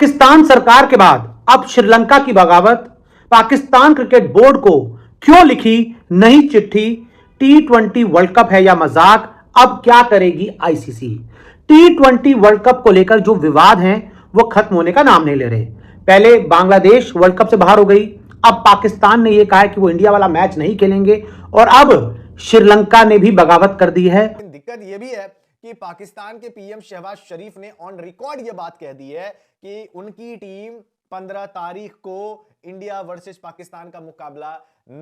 पाकिस्तान सरकार के बाद अब श्रीलंका की बगावत, पाकिस्तान क्रिकेट बोर्ड को क्यों लिखी नई चिट्ठी, T20 वर्ल्ड कप है या मजाक, अब क्या करेगी आईसीसी। T20 वर्ल्ड कप को लेकर जो विवाद हैं वो खत्म होने का नाम नहीं ले रहे। पहले बांग्लादेश वर्ल्ड कप से बाहर हो गई, अब पाकिस्तान ने यह कहा है कि वो इंडिया वाला मैच नहीं खेलेंगे और अब श्रीलंका ने भी बगावत कर दी है। दिक्कत यह भी है कि पाकिस्तान के पीएम शहबाज शरीफ ने ऑन रिकॉर्ड यह बात कह दी है कि उनकी टीम 15 तारीख को इंडिया वर्सेस पाकिस्तान का मुकाबला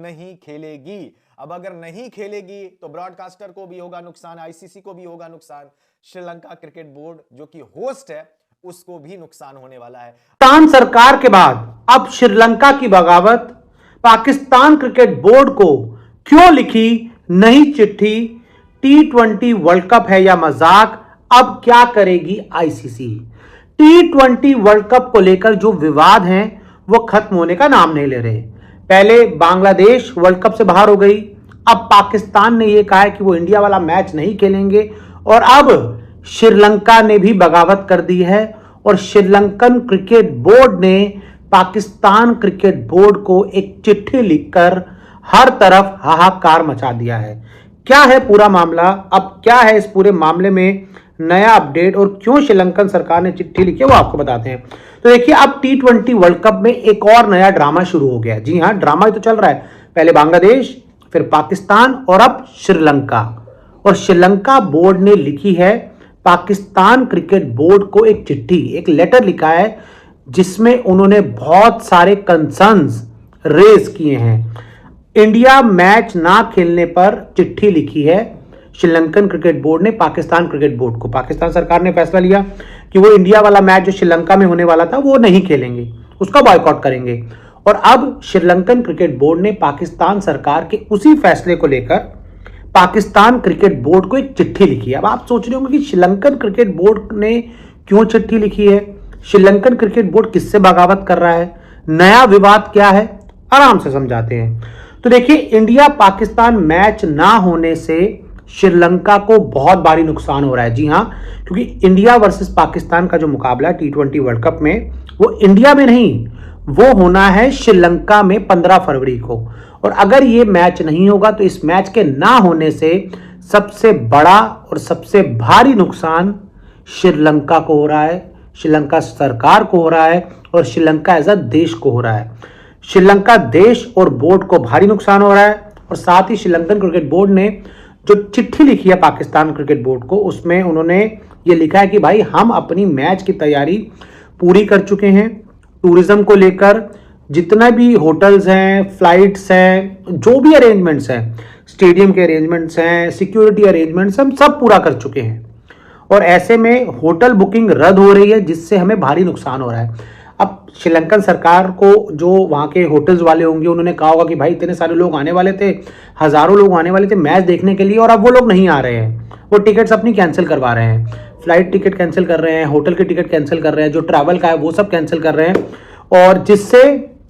नहीं खेलेगी। अब अगर नहीं खेलेगी तो ब्रॉडकास्टर को भी होगा नुकसान, आईसीसी को भी होगा नुकसान, श्रीलंका क्रिकेट बोर्ड जो कि होस्ट है उसको भी नुकसान होने वाला है। पाकिस्तान सरकार के बाद अब श्रीलंका की बगावत, पाकिस्तान क्रिकेट बोर्ड को क्यों लिखी नई चिट्ठी, T20 वर्ल्ड कप है या मजाक, अब क्या करेगी आईसीसी। T20 वर्ल्ड कप को लेकर जो विवाद हैं वो खत्म होने का नाम नहीं ले रहे। पहले बांग्लादेश वर्ल्ड कप से बाहर हो गई, अब पाकिस्तान ने यह कहा है कि वो इंडिया वाला मैच नहीं खेलेंगे और अब श्रीलंका ने भी बगावत कर दी है और श्रीलंकन क्रिकेट बोर्ड ने पाकिस्तान क्रिकेट बोर्ड को एक चिट्ठी लिखकर हर तरफ हाहाकार मचा दिया है। क्या है पूरा मामला, अब क्या है इस पूरे मामले में नया अपडेट और क्यों श्रीलंकन सरकार ने चिट्ठी लिखी है वो आपको बताते हैं। तो देखिए, अब T20 वर्ल्ड कप में एक और नया ड्रामा शुरू हो गया। जी हां, ड्रामा ही तो चल रहा है, पहले बांग्लादेश, फिर पाकिस्तान और अब श्रीलंका। और श्रीलंका बोर्ड ने लिखी है पाकिस्तान क्रिकेट बोर्ड को एक चिट्ठी, एक लेटर लिखा है जिसमें उन्होंने बहुत सारे कंसर्न्स रेज किए हैं। इंडिया मैच ना खेलने पर चिट्ठी लिखी है श्रीलंकन क्रिकेट बोर्ड ने पाकिस्तान क्रिकेट बोर्ड को। पाकिस्तान सरकार ने फैसला लिया कि वो इंडिया वाला मैच जो श्रीलंका में होने वाला था वो नहीं खेलेंगे, उसका बॉयकॉट करेंगे। और अब श्रीलंकन क्रिकेट बोर्ड ने पाकिस्तान सरकार के उसी फैसले को लेकर पाकिस्तान क्रिकेट बोर्ड को एक चिट्ठी लिखी है। अब आप सोच रहे होंगे कि श्रीलंकन क्रिकेट बोर्ड ने क्यों चिट्ठी लिखी है, श्रीलंकन क्रिकेट बोर्ड किससे बगावत कर रहा है, नया विवाद क्या है, आराम से समझाते हैं। तो देखिए, इंडिया पाकिस्तान मैच ना होने से श्रीलंका को बहुत भारी नुकसान हो रहा है। जी हां, क्योंकि इंडिया वर्सेस पाकिस्तान का जो मुकाबला T20 वर्ल्ड कप में वो इंडिया में नहीं, वो होना है श्रीलंका में 15 फरवरी को। और अगर ये मैच नहीं होगा तो इस मैच के ना होने से सबसे बड़ा और सबसे भारी नुकसान श्रीलंका को हो रहा है, श्रीलंका सरकार को हो रहा है और श्रीलंका एज अ देश को हो रहा है। श्रीलंका देश और बोर्ड को भारी नुकसान हो रहा है। और साथ ही श्रीलंकन क्रिकेट बोर्ड ने जो चिट्ठी लिखी है पाकिस्तान क्रिकेट बोर्ड को, उसमें उन्होंने ये लिखा है कि भाई हम अपनी मैच की तैयारी पूरी कर चुके हैं। टूरिज्म को लेकर जितना भी होटल्स हैं, फ्लाइट्स हैं, जो भी अरेंजमेंट्स हैं, स्टेडियम के अरेंजमेंट्स हैं, सिक्योरिटी अरेंजमेंट्स, हम सब पूरा कर चुके हैं। और ऐसे में होटल बुकिंग रद्द हो रही है जिससे हमें भारी नुकसान हो रहा है। अब श्रीलंकन सरकार को जो वहाँ के होटल्स वाले होंगे उन्होंने कहा होगा कि भाई इतने सारे लोग आने वाले थे, हज़ारों लोग आने वाले थे मैच देखने के लिए और अब वो लोग नहीं आ रहे हैं, वो टिकट्स अपनी कैंसिल करवा रहे हैं, फ्लाइट टिकट कैंसिल कर रहे हैं, होटल के टिकट कैंसिल कर रहे हैं, जो ट्रैवल का है वो सब कैंसिल कर रहे हैं और जिससे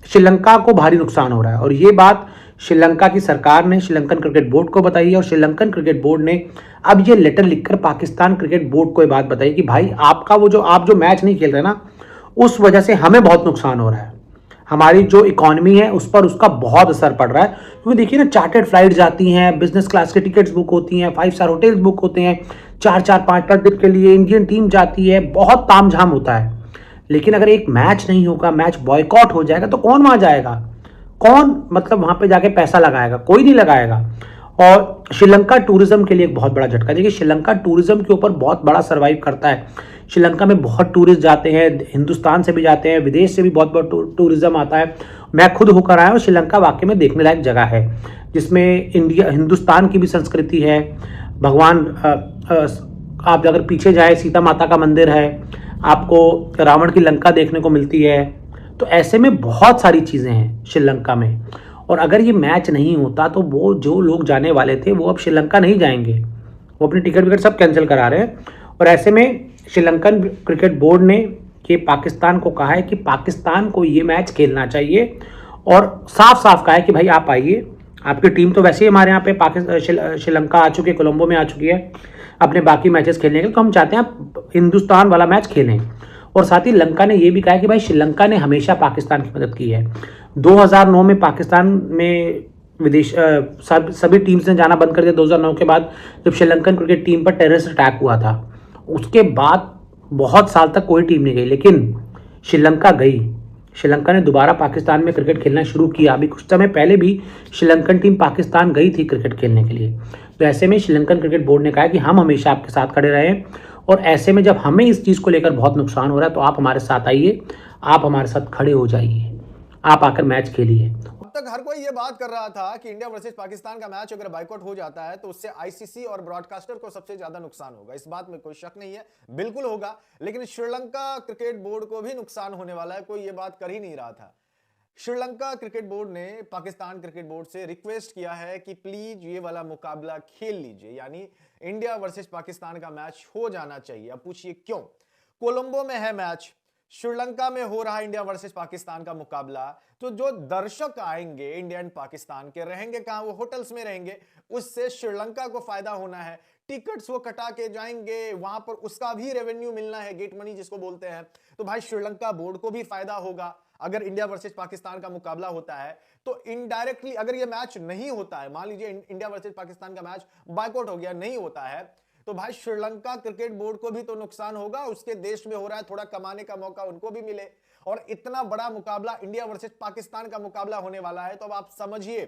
श्रीलंका को भारी नुकसान हो रहा है। और ये बात श्रीलंका की सरकार ने श्रीलंकन क्रिकेट बोर्ड को बताई है और श्रीलंकन क्रिकेट बोर्ड ने अब ये लेटर लिखकर पाकिस्तान क्रिकेट बोर्ड को ये बात बताई कि भाई आपका वो जो आप जो मैच नहीं खेल रहे ना, उस वजह से हमें बहुत नुकसान हो रहा है, हमारी जो इकोनॉमी है उस पर उसका बहुत असर पड़ रहा है। क्योंकि देखिए ना, चार्टर्ड फ्लाइट जाती हैं, बिजनेस क्लास के टिकट्स बुक होती हैं, 5 स्टार होटल्स बुक होते हैं, 4-4, 5-5 दिन के लिए इंडियन टीम जाती है, बहुत तामझाम होता है। लेकिन अगर एक मैच नहीं होगा, मैच बॉयकॉट हो जाएगा तो कौन वहां जाएगा, कौन मतलब वहां पे जाके पैसा लगाएगा, कोई नहीं लगाएगा। और श्रीलंका टूरिज्म के लिए एक बहुत बड़ा झटका। देखिए, श्रीलंका टूरिज्म के ऊपर बहुत बड़ा सर्वाइव करता है। श्रीलंका में बहुत टूरिस्ट जाते हैं, हिंदुस्तान से भी जाते हैं, विदेश से भी बहुत बड़ा टूरिज्म आता है। मैं खुद होकर आया हूँ, श्रीलंका वाकई में देखने लायक जगह है जिसमें हिंदुस्तान की भी संस्कृति है। भगवान आप अगर पीछे जाए, सीता माता का मंदिर है, आपको रावण की लंका देखने को मिलती है। तो ऐसे में बहुत सारी चीज़ें हैं श्रीलंका में। और अगर ये मैच नहीं होता तो वो जो लोग जाने वाले थे वो अब श्रीलंका नहीं जाएंगे, वो अपनी टिकट विकट सब कैंसिल करा रहे हैं। और ऐसे में श्रीलंकन क्रिकेट बोर्ड ने कि पाकिस्तान को कहा है कि पाकिस्तान को ये मैच खेलना चाहिए और साफ साफ कहा है कि भाई आप आइए, आपकी टीम तो वैसे ही हमारे यहाँ पे श्रीलंका आ चुकी है, कोलंबो में आ चुकी है अपने बाकी मैचेस खेलने के लिए, तो हम चाहते हैं आप हिंदुस्तान वाला मैच खेलें। और साथ ही लंका ने यह भी कहा कि भाई श्रीलंका ने हमेशा पाकिस्तान की मदद की है। 2009 में पाकिस्तान में सभी टीम्स ने जाना बंद कर दिया 2009 के बाद, जब श्रीलंकन क्रिकेट टीम पर टेररिस्ट अटैक हुआ था। उसके बाद बहुत साल तक कोई टीम नहीं गई, लेकिन श्रीलंका गई। श्रीलंका ने दोबारा पाकिस्तान में क्रिकेट खेलना शुरू किया। अभी कुछ समय पहले भी श्रीलंकन टीम पाकिस्तान गई थी क्रिकेट खेलने के लिए। तो ऐसे में श्रीलंकन क्रिकेट बोर्ड ने कहा कि हम हमेशा आपके साथ खड़े रहें, और ऐसे में जब हमें इस चीज़ को लेकर बहुत नुकसान हो रहा है तो आप हमारे साथ आइए, आप हमारे साथ खड़े हो जाइए, आप आकर मैच खेलिए। अब तक हर कोई ये बात कर रहा था कि इंडिया वर्सेस पाकिस्तान का मैच अगर बाइकआउट हो जाता है तो उससे आईसीसी और ब्रॉडकास्टर को सबसे ज्यादा नुकसान होगा। इस बात में कोई शक नहीं है, बिल्कुल होगा। लेकिन श्रीलंका क्रिकेट बोर्ड को भी नुकसान होने वाला है, कोई ये बात कर ही नहीं रहा था। श्रीलंका क्रिकेट बोर्ड ने पाकिस्तान क्रिकेट बोर्ड से रिक्वेस्ट किया है कि प्लीज ये वाला मुकाबला खेल लीजिए, यानी इंडिया वर्सेस पाकिस्तान का मैच हो जाना चाहिए। अब पूछिए क्यों? कोलंबो में है मैच, श्रीलंका में हो रहा है इंडिया वर्सेस पाकिस्तान का मुकाबला, तो जो दर्शक आएंगे इंडिया एंड पाकिस्तान के, रहेंगे कहां? वो होटल्स में रहेंगे। उससे श्रीलंका को फायदा होना है, टिकट्स वो कटा के जाएंगे, वहां पर उसका भी रेवेन्यू मिलना है, गेट मनी जिसको बोलते हैं। तो भाई श्रीलंका बोर्ड को भी फायदा होगा अगर इंडिया वर्सेस पाकिस्तान का मुकाबला होता है। तो इनडायरेक्टली अगर ये मैच नहीं होता है, मान लीजिए इंडिया वर्सेस पाकिस्तान का मैच बायकॉट हो गया, नहीं होता है, तो भाई श्रीलंका क्रिकेट बोर्ड को भी तो नुकसान होगा। उसके देश में हो रहा है, थोड़ा कमाने का मौका उनको भी मिले। और इतना बड़ा मुकाबला इंडिया वर्सेस पाकिस्तान का मुकाबला होने वाला है, तो अब आप समझिए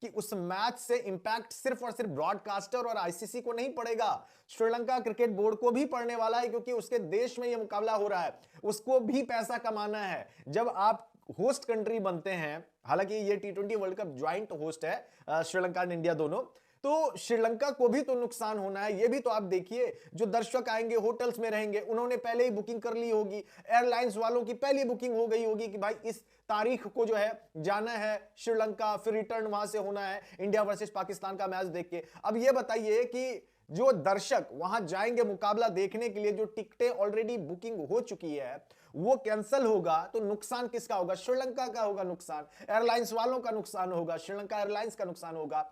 कि उस मैच से इंपैक्ट सिर्फ और सिर्फ ब्रॉडकास्टर और आईसीसी को नहीं पड़ेगा, श्रीलंका क्रिकेट बोर्ड को भी पड़ने वाला है, क्योंकि उसके देश में यह मुकाबला हो रहा है, उसको भी पैसा कमाना है। जब आप होस्ट कंट्री बनते हैं, हालांकि ये टी20 वर्ल्ड कप ज्वाइंट होस्ट है श्रीलंका एंड इंडिया दोनों, तो श्रीलंका को भी तो नुकसान होना है। ये भी तो आप देखिए, जो दर्शक आएंगे होटल्स में रहेंगे, उन्होंने पहले ही बुकिंग कर ली होगी, एयरलाइंस वालों की पहले बुकिंग हो गई होगी कि भाई इस तारीख को जो है जाना है श्रीलंका, फिर रिटर्न वहां से होना है इंडिया वर्सेस पाकिस्तान का मैच देख के। अब ये बताइए कि जो दर्शक वहां जाएंगे मुकाबला देखने के लिए, जो टिकटें ऑलरेडी बुकिंग हो चुकी है, वो कैंसिल होगा, तो नुकसान किसका होगा? श्रीलंका का होगा नुकसान। एयरलाइंस वालों का नुकसान होगा, श्रीलंका एयरलाइंस का नुकसान होगा,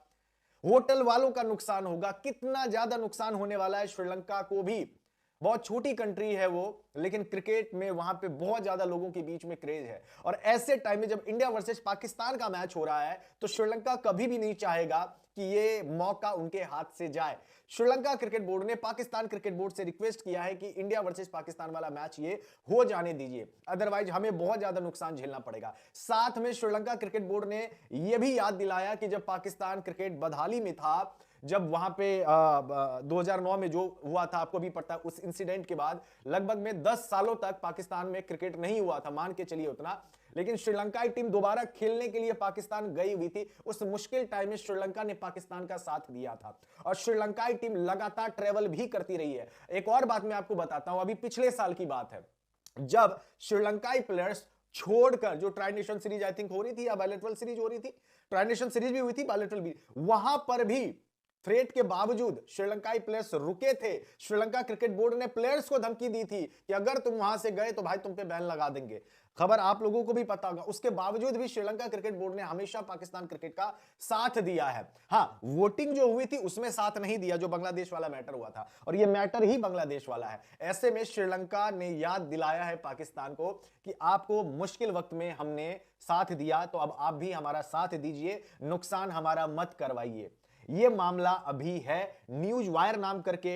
होटल वालों का नुकसान होगा। कितना ज्यादा नुकसान होने वाला है श्रीलंका को भी। बहुत छोटी कंट्री है वो, लेकिन क्रिकेट में वहां पे बहुत ज्यादा लोगों के बीच में क्रेज है। और ऐसे टाइम में जब इंडिया वर्सेस पाकिस्तान का मैच हो रहा है, तो श्रीलंका कभी भी नहीं चाहेगा कि ये मौका उनके हाथ से जाए। श्रीलंका क्रिकेट बोर्ड ने पाकिस्तान क्रिकेट बोर्ड से रिक्वेस्ट किया है कि इंडिया वर्सेस पाकिस्तान वाला मैच ये हो जाने दीजिए, अदरवाइज हमें बहुत ज्यादा नुकसान झेलना पड़ेगा। साथ में श्रीलंका क्रिकेट बोर्ड ने यह भी याद दिलाया कि जब पाकिस्तान क्रिकेट बदहाली में था, जब वहां पे 2009 में जो हुआ था, आपको भी पता है, उस इंसिडेंट के बाद लगभग में 10 सालों तक पाकिस्तान में क्रिकेट नहीं हुआ था, मान के चलिए उतना। लेकिन श्रीलंकाई टीम दोबारा खेलने के लिए पाकिस्तान गई हुई थी। उस मुश्किल टाइम में श्रीलंका ने पाकिस्तान का साथ दिया था, और श्रीलंकाई टीम लगातार ट्रेवल भी करती रही है। एक और बात मैं आपको बताता हूं, अभी पिछले साल की बात है, जब श्रीलंकाई प्लेयर्स छोड़कर, जो tri nation series I think हो रही थी या बायलैटरल सीरीज हो रही थी, ट्राई नेशन सीरीज भी हुई थी, बायलैटरल भी, वहां पर भी थ्रेट के बावजूद श्रीलंकाई प्लेयर्स रुके थे। श्रीलंका क्रिकेट बोर्ड ने प्लेयर्स को धमकी दी थी कि अगर तुम वहां से गए तो भाई तुम पे बैन लगा देंगे। खबर आप लोगों को भी पता होगा। उसके बावजूद भी श्रीलंका क्रिकेट बोर्ड ने हमेशा पाकिस्तान क्रिकेट का साथ दिया है। हां, वोटिंग जो हुई थी उसमें साथ नहीं दिया, जो बांग्लादेश वाला मैटर हुआ था, और ये मैटर ही बांग्लादेश वाला है। ऐसे में श्रीलंका ने याद दिलाया है पाकिस्तान को कि आपको मुश्किल वक्त में हमने साथ दिया, तो अब आप भी हमारा साथ दीजिए, नुकसान हमारा मत करवाइए। यह मामला अभी है, न्यूज वायर नाम करके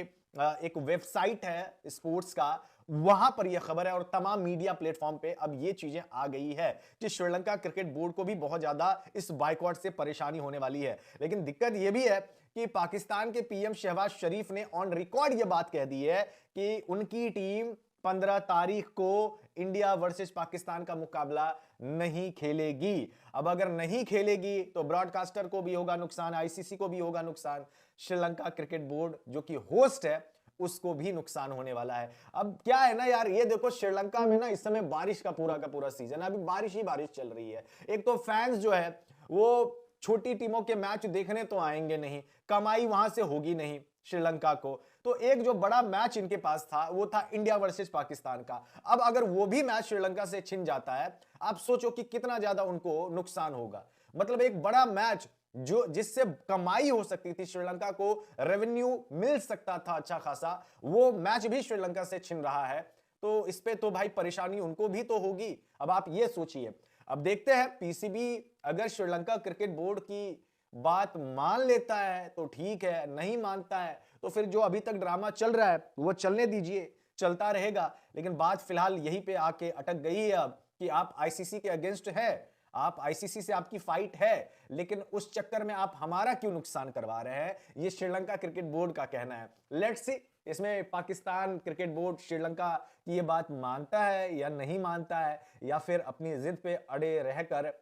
एक वेबसाइट है स्पोर्ट्स का, वहां पर यह खबर है, और तमाम मीडिया प्लेटफॉर्म पे अब ये चीजें आ गई है कि श्रीलंका क्रिकेट बोर्ड को भी बहुत ज्यादा इस बाइकॉट से परेशानी होने वाली है। लेकिन दिक्कत यह भी है कि पाकिस्तान के पीएम शहबाज शरीफ ने ऑन रिकॉर्ड यह बात कह दी है कि उनकी टीम 15 तारीख को इंडिया वर्सेस पाकिस्तान का मुकाबला नहीं खेलेगी। अब अगर नहीं खेलेगी तो ब्रॉडकास्टर को भी होगा नुकसान, आईसीसी को भी होगा नुकसान, श्रीलंका क्रिकेट बोर्ड जो कि होस्ट है उसको भी नुकसान होने वाला है। अब क्या है ना यार, ये देखो श्रीलंका में ना इस समय बारिश का पूरा सीजन है, अभी बारिश ही बारिश चल रही है। एक तो फैंस जो है वो छोटी टीमों के मैच देखने तो आएंगे नहीं, कमाई वहां से होगी नहीं श्रीलंका को। तो एक जो बड़ा मैच इनके पास था वो था इंडिया वर्सेस पाकिस्तान का। अब अगर वो भी मैच श्रीलंका से छिन जाता है, आप सोचो कि कितना ज्यादा उनको नुकसान होगा। मतलब एक बड़ा मैच जो जिससे कमाई हो सकती थी, श्रीलंका को रेवेन्यू मिल सकता था अच्छा खासा, वो मैच भी श्रीलंका से छिन रहा है। तो इस पे तो भाई परेशानी उनको भी तो होगी। अब आप ये सोचिए, अब देखते हैं पीसीबी अगर श्रीलंका क्रिकेट बोर्ड की बात मान लेता है तो ठीक है, नहीं मानता है तो फिर जो अभी तक ड्रामा चल रहा है वो चलने दीजिए, चलता रहेगा। लेकिन बात फिलहाल यही पे आके अटक गई है अब कि आप आईसीसी के अगेंस्ट है, आप आईसीसी से आपकी फाइट है, लेकिन उस चक्कर में आप हमारा क्यों नुकसान करवा रहे हैं, ये श्रीलंका क्रिकेट बोर्ड का कहना है। लेट्स सी इसमें पाकिस्तान क्रिकेट बोर्ड श्रीलंका की ये बात मानता है या नहीं मानता है, या फिर अपनी जिद पे अड़े रहकर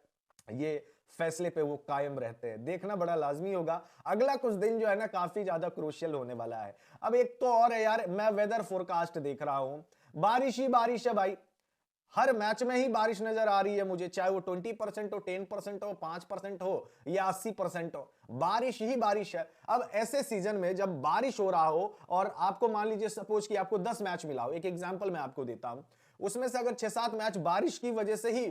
ये फैसले पे वो कायम रहते हैं। देखना बड़ा लाजमी होगा। अगला कुछ दिन जो है ना काफी ज्यादा क्रूशियल होने वाला है। अब एक तो और है यार, मैं वेदर फोरकास्ट देख रहा हूं, बारिश ही बारिश है भाई, हर मैच में ही बारिश नजर आ रही है मुझे, चाहे वो 20% हो, 10% हो, 5% हो या 80% हो, बारिश ही बारिश है। अब ऐसे सीजन में जब बारिश हो रहा हो और आपको मान लीजिए सपोज कि आपको 10 मैच मिला हो, एक एग्जांपल मैं आपको देता हूं, उसमें से अगर 6-7 मैच बारिश की वजह से ही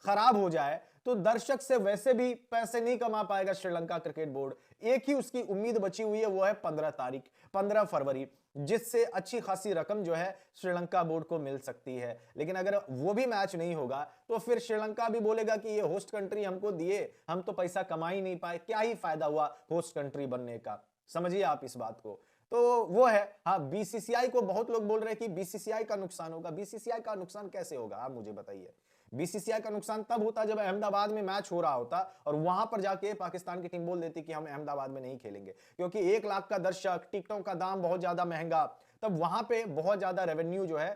खराब हो जाए तो दर्शक से वैसे भी पैसे नहीं कमा पाएगा श्रीलंका क्रिकेट बोर्ड। एक ही उसकी उम्मीद बची हुई है, वो है 15 फरवरी, जिससे अच्छी खासी रकम जो है श्रीलंका बोर्ड को मिल सकती है। लेकिन अगर वो भी मैच नहीं होगा तो फिर श्रीलंका भी बोलेगा कि ये होस्ट कंट्री हमको दिए, हम तो पैसा कमा ही नहीं पाए, क्या ही फायदा हुआ होस्ट कंट्री बनने का। समझिए आप इस बात को। तो वो है। हाँ, बीसीसीआई को बहुत लोग बोल रहे हैं कि बीसीसीआई का नुकसान होगा। बीसीसीआई का नुकसान कैसे होगा, आप मुझे बताइए। बीसीसीआई का नुकसान तब होता जब अहमदाबाद में मैच हो रहा होता और वहां पर जाके पाकिस्तान की टीम बोल देती कि हम अहमदाबाद में नहीं खेलेंगे, क्योंकि 1 लाख का दर्शक, टिकटों का दाम बहुत ज्यादा महंगा, तब वहां पे बहुत ज्यादा रेवेन्यू जो है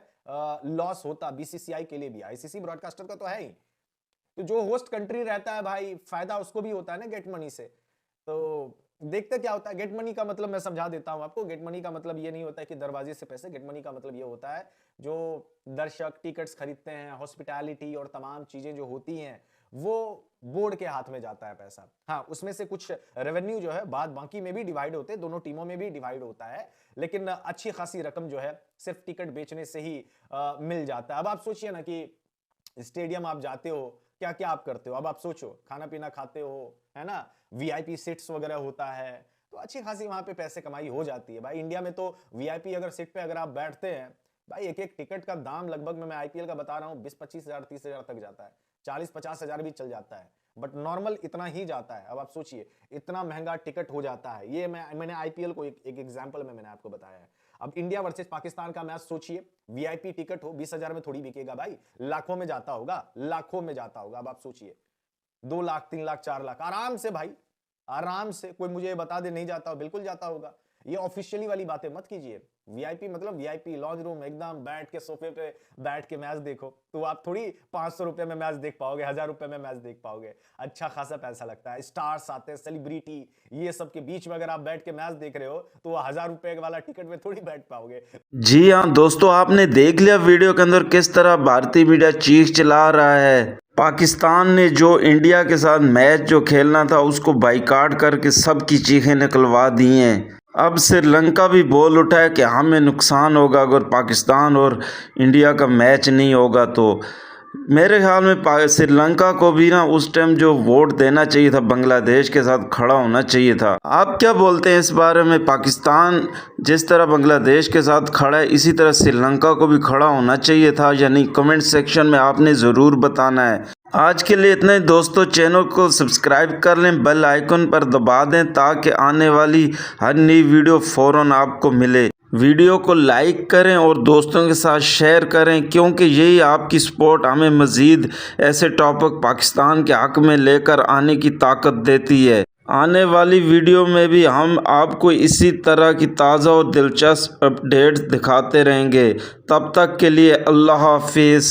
लॉस होता बीसीसीआई के लिए भी। आईसीसी ब्रॉडकास्टर का तो है ही, तो जो होस्ट कंट्री रहता है भाई फायदा उसको भी होता है ना गेट मनी से। तो देखते क्या होता है। गेट मनी का मतलब मैं समझा देता हूं आपको। गेट मनी का मतलब ये नहीं होता है कि दरवाजे से पैसे, गेट मनी का मतलब ये होता है जो दर्शक टिकट्स खरीदते हैं, हॉस्पिटैलिटी और तमाम चीजें जो होती हैं, वो बोर्ड के हाथ में जाता है पैसा। हाँ, उसमें से कुछ रेवेन्यू जो है बाद बाकी में भी डिवाइड होते हैं, दोनों टीमों में भी डिवाइड होता है, लेकिन अच्छी खासी रकम जो है सिर्फ टिकट बेचने से ही मिल जाता है। अब आप सोचिए ना कि स्टेडियम आप जाते हो, क्या क्या आप करते हो। अब आप सोचो, खाना पीना खाते हो, है ना, वीआईपी सीट्स वगैरह होता है, तो अच्छी खासी वहां पे पैसे कमाई हो जाती है भाई। इंडिया में तो वीआईपी अगर सीट पे अगर आप बैठते हैं भाई, एक एक टिकट का दाम लगभग मैं आईपीएल का बता रहा हूँ 20-25 हजार 30 हजार तक जाता है, 40-50 हजार भी चल जाता है, बट नॉर्मल इतना ही जाता है। अब आप सोचिए इतना महंगा टिकट हो जाता है। ये मैंने आईपीएल को एक एग्जांपल में मैंने आपको बताया है। अब इंडिया वर्सेस पाकिस्तान का मैच सोचिए, वीआईपी टिकट हो 20 हजार में थोड़ी बिकेगा भाई, लाखों में जाता होगा, लाखों में जाता होगा। अब आप सोचिए 2 लाख 3 लाख 4 लाख आराम से भाई, आराम से। कोई मुझे बता दे नहीं जाता हो, बिल्कुल जाता होगा। ये ऑफिशियली वाली बातें मत कीजिए। वीआईपी मतलब वीआईपी लॉन्ज रूम, एकदम बैठ के सोफे पे बैठ के मैच देखो, तो आप थोड़ी 500 रुपए में मैच देख पाओगे, 1000 रुपए में मैच देख पाओगे। अच्छा खासा पैसा लगता है, स्टार्स आते हैं, सेलिब्रिटी, ये सब के बीच में अगर आप बैठ के मैच देख रहे हो तो 1000 रुपए वाला टिकट में थोड़ी बैठ पाओगे। जी हाँ दोस्तों, आपने देख लिया वीडियो के अंदर किस तरह भारतीय मीडिया चीख चिल्ला रहा है। पाकिस्तान ने जो इंडिया के साथ मैच जो खेलना था उसको बाइकाट करके सबकी चीखें निकलवा दी हैं। अब श्रीलंका भी बोल उठा है कि हमें नुकसान होगा अगर पाकिस्तान और इंडिया का मैच नहीं होगा। तो मेरे ख्याल में श्रीलंका को भी ना उस टाइम जो वोट देना चाहिए था, बांग्लादेश के साथ खड़ा होना चाहिए था। आप क्या बोलते हैं इस बारे में? पाकिस्तान जिस तरह बांग्लादेश के साथ खड़ा है इसी तरह श्रीलंका को भी खड़ा होना चाहिए था या नहीं? कमेंट सेक्शन में आपने ज़रूर बताना है। आज के लिए इतना ही दोस्तों, चैनल को सब्सक्राइब कर लें, बेल आइकन पर दबा दें ताकि आने वाली हर नई वीडियो फ़ौरन आपको मिले। वीडियो को लाइक करें और दोस्तों के साथ शेयर करें, क्योंकि यही आपकी सपोर्ट हमें मज़ीद ऐसे टॉपिक पाकिस्तान के हक़ में लेकर आने की ताकत देती है। आने वाली वीडियो में भी हम आपको इसी तरह की ताज़ा और दिलचस्प अपडेट्स दिखाते रहेंगे। तब तक के लिए अल्लाह हाफिज़।